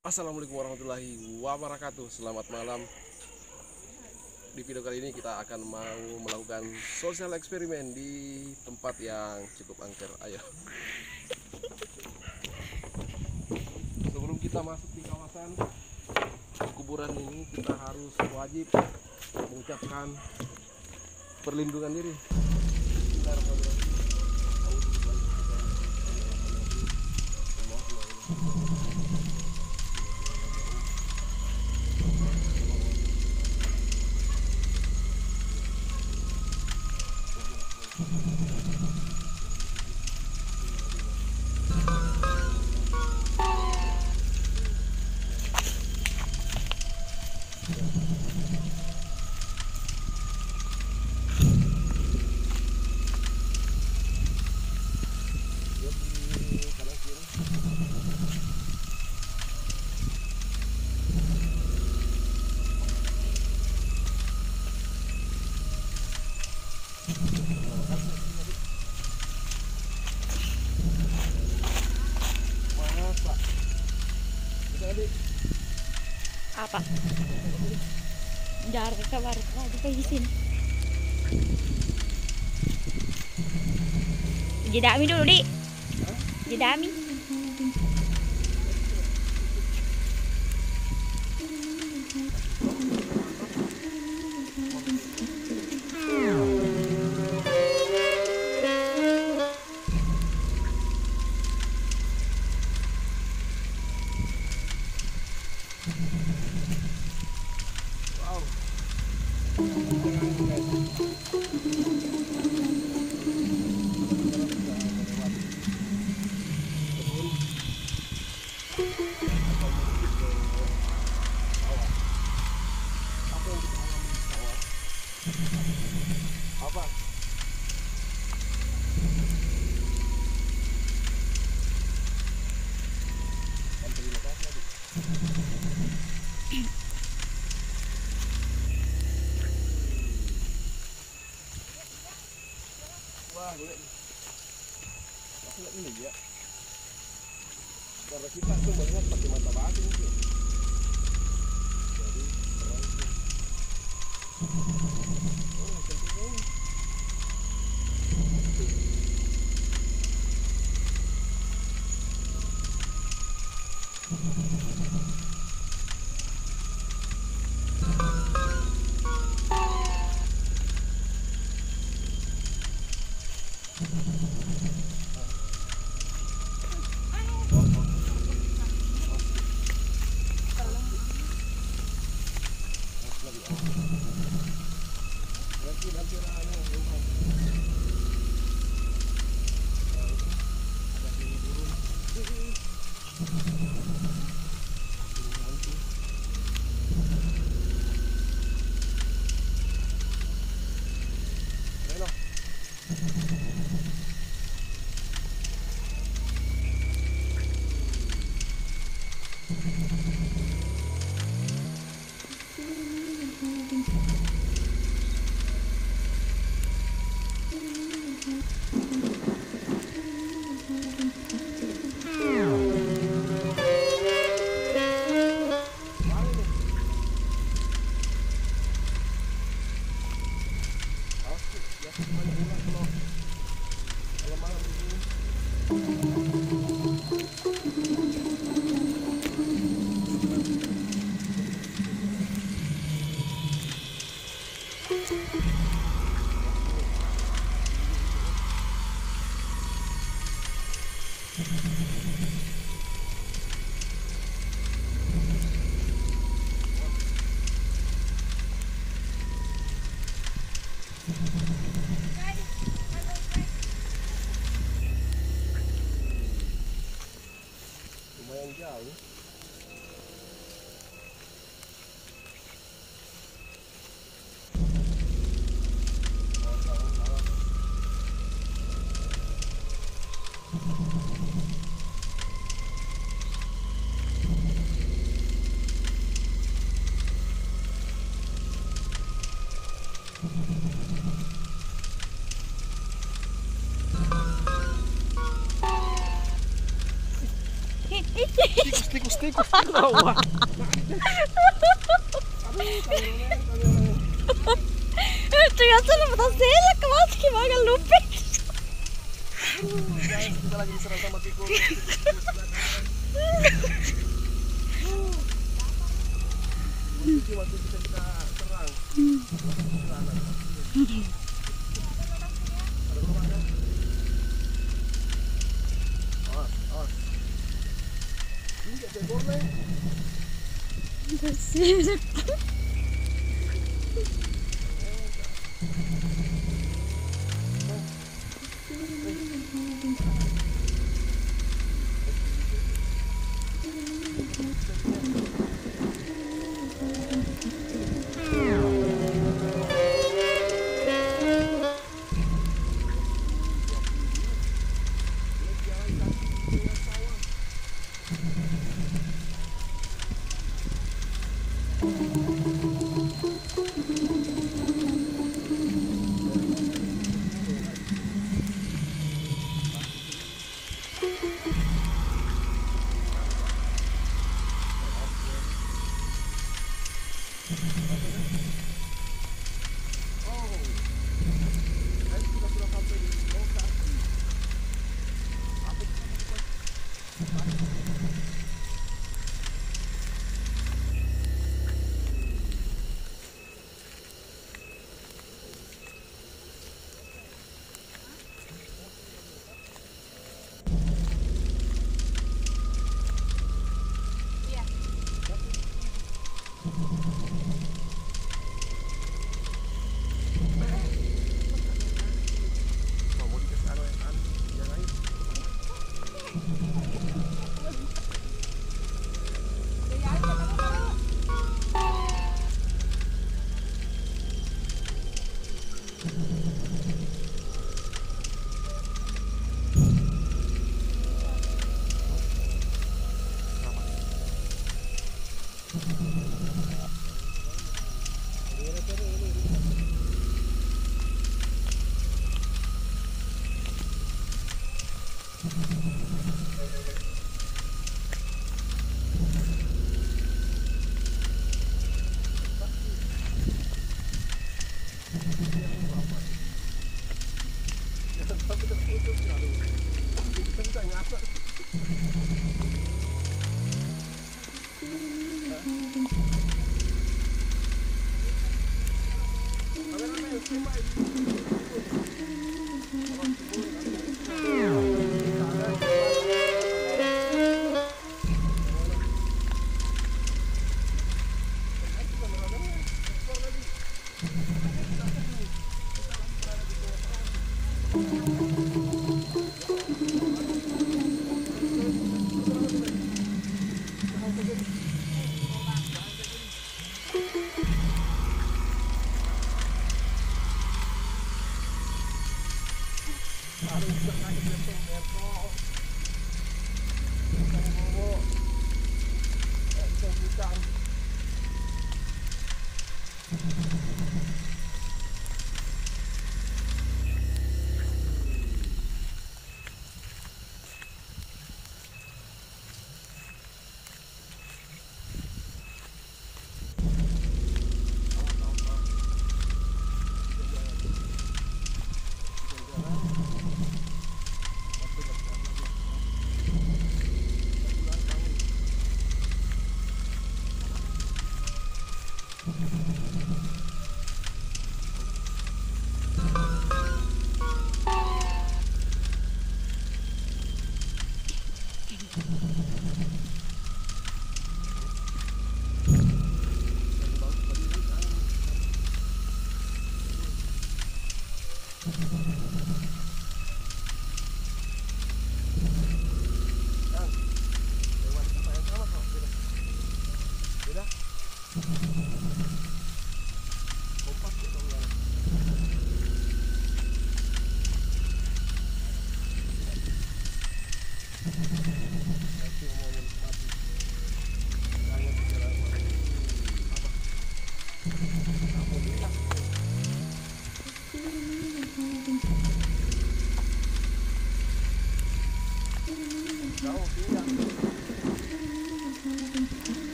Assalamualaikum warahmatullahi wabarakatuh. Selamat malam. Di video kali ini kita akan mau melakukan sosial eksperimen di tempat yang cukup angker. Ayo. Sebelum kita masuk di kawasan kuburan ini, kita harus wajib mengucapkan perlindungan diri. Apa? Jarak ke baru lagi ke sini. Jedami dulu, Dik. Jedami. Apa? Wah, boleh. Aku nggak ini ya. Karena kita tuh melihat pakai mata batin sih. Jadi terang sih. Oh, cantiknya. Lumayan jauh. Tikus. Wah. Ternyata lepas saya kelas gimana lupa. Guys, kita lagi diserang sama tikus. Masih bisa kita serang. Ada rumahnya. Awas. Ini gak ekor nih.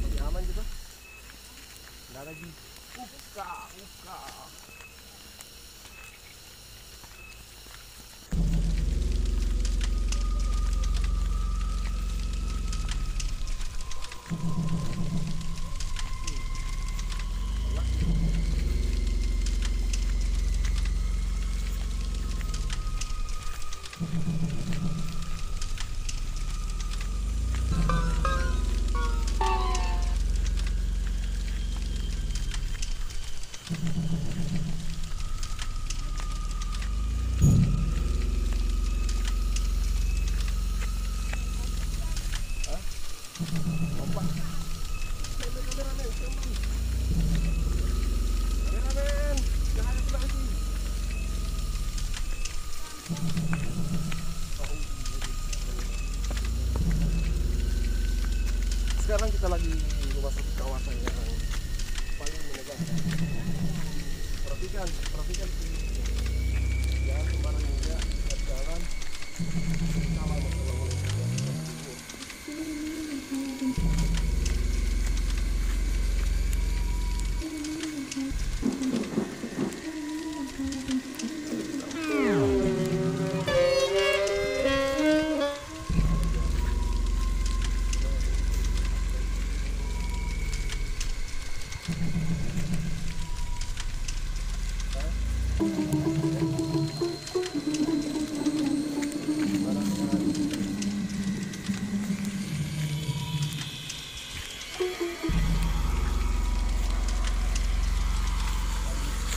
Lebih aman gitu. Nggak lagi. Buka. Sekarang kita lagi memasuki kawasan yang paling menegangkan. Perhatikan jangan sembarangan juga jalan. Kawal masalah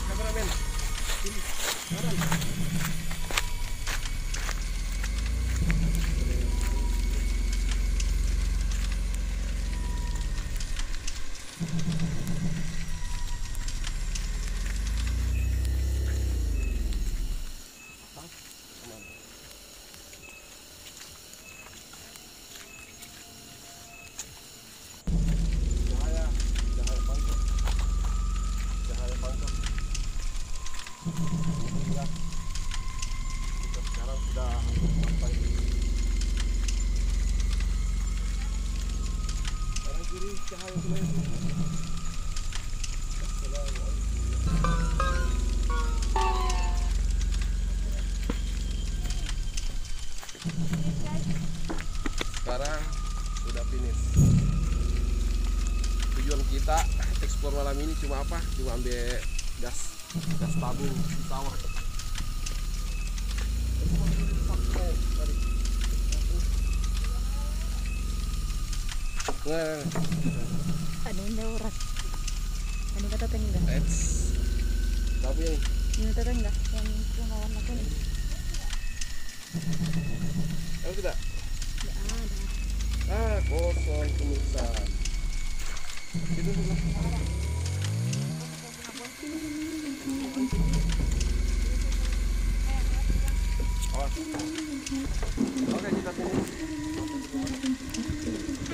kameramen. Sini. Kanan. Cahaya pangkep. Ya, kita sekarang sudah hampir sampai. Kanan kiri cahaya Sulawesi. Assalamualaikum. Sekarang sudah finish. Tujuan kita eksplor malam ini cuma apa? Cuma ambil gas tabung di sawah. Nah, Ano yung oras? Ano ka tatangga? let's tapi Ano tatangga? Yung kumawan na ko ni. apa tidak? Ada. Kosong pemirsa. Itu dulu. Awas. Oke, kita finish.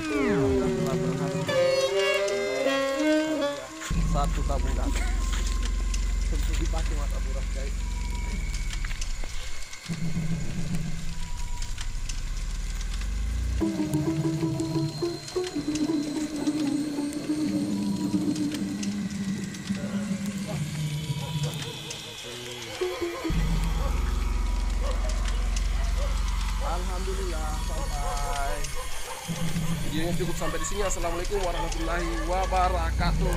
Telah berhasil. Satu tabung gas. Untuk dipakai mata buras guys. Alhamdulillah sampai. Videonya cukup sampai di sini. Assalamualaikum warahmatullahi wabarakatuh.